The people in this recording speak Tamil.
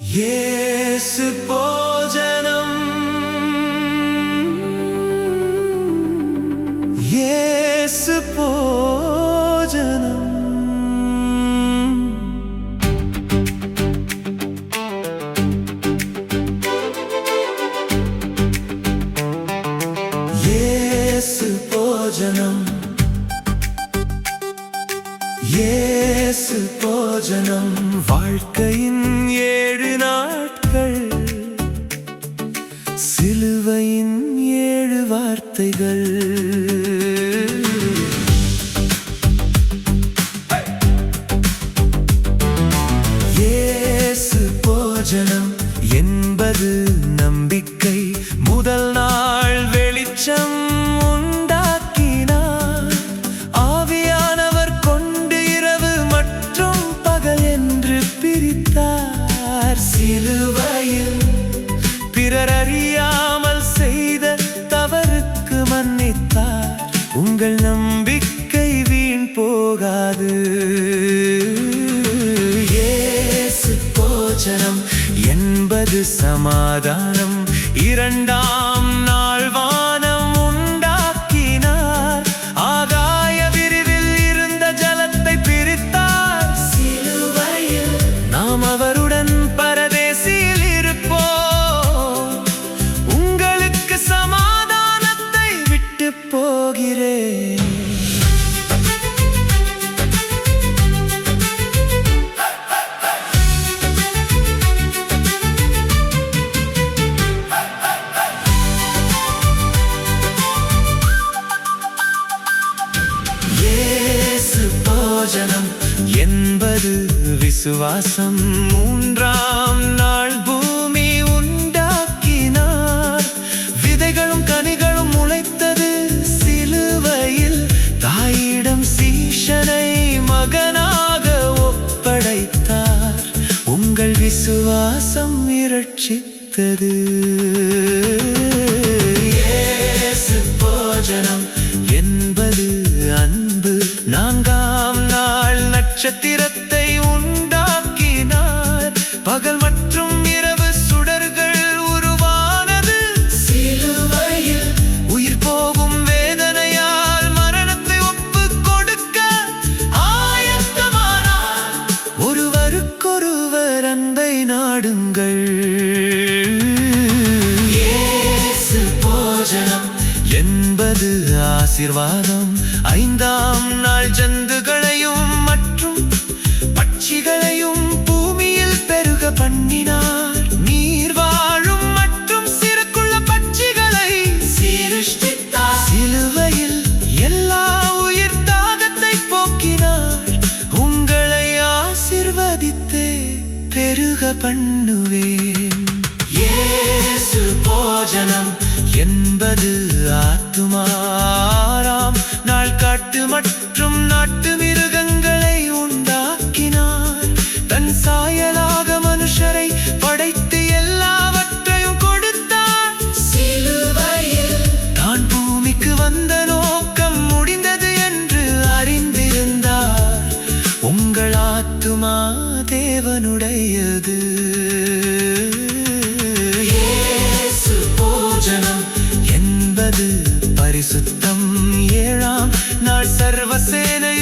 இயேசு போஜனம், இயேசு போஜனம். இயேசு போஜனம், இயேசு போஜனம். வாழ்க்கையின் 7 நாட்கள், சிலுவையின் 7 வார்த்தைகள். இயேசு போஜனம் என்பது நம்பிக்கை. முதல் நாள் வெளிச்சம் உண்டாக்கினார். ஆவியானவர் கொண்டு இரவு மற்றும் பகல் என்று பிரித்தார். சிலுவையில் பிறர் அறியாமல் செய்த தவறுக்கு மன்னித்தார். உங்கள் நம்பிக்கை வீண் போகாது. இயேசு போஜனம் என்பது சமாதானம். 2ஆம் நாள் வானம் உண்டாக்கினார். ஆகாய விரிவில் இருந்த ஜலத்தை பிரித்தார். சிலுவையில் நாம் அவருடன் பரதேசியில் இருப்போம். உங்களுக்கு சமாதானத்தை விட்டு போகிறேன். போஜனம் என்பது விசுவாசம். 3ஆம் நாள் பூமி உண்டாக்கினார். விதைகளும் கனிகளும் முளைத்தது. சிலுவையில் தாயிடம் சீஷனை மகனாக ஒப்படைத்தார். உங்கள் விசுவாசம் இரட்சித்தது. இயேசு போஜனம் என்பது அன்பு. 4ஆம் நாள் நட்சத்திரத்தை உண்டாக்கினார். பகல் மற்றும் இரவு சுடர்கள் உருவானது. சிலுவையில் உயிர் போகும் வேதனையால் மரணத்தை ஒப்புக் கொடுக்க ஆயத்தமானார். ஒருவருக்கொருவர் அன்பை நாடுங்கள். இயேசு போஜனம் என்பது ஆசீர்வாதம். 5ஆம் நாள் ஜந்துகளையும் மற்றும் பட்சிகளையும் பூமியில் பெருக பண்ணினார். நீர் வாழும் மற்றும் சிறகுள்ள பட்சிகளை சிருஷ்டித்தார். சிலுவையில் எல்லா உயிர் தாகத்தை போக்கினார். உங்களை ஆசீர்வதித்தே பெருக பண்ணுவேன். இயேசு போஜனம் என்பது ஆத்துமா. 6ஆம் நாள் காட்டு மற்றும் நாட்டு மிருகங்களை உண்டாக்கினார். தன் சாயலாக மனுஷரை படைத்து எல்லாவற்றையும் கொடுத்தார். சிலுவையில் தான் பூமிக்கு வந்த நோக்கம் முடிந்தது என்று அறிந்திருந்தார். உங்கள் ஆத்துமா தேவனுடையது. இயேசு போஜனம் என்பது பரிசுத்தம். 7ஆம் நாள் சர்வசேனை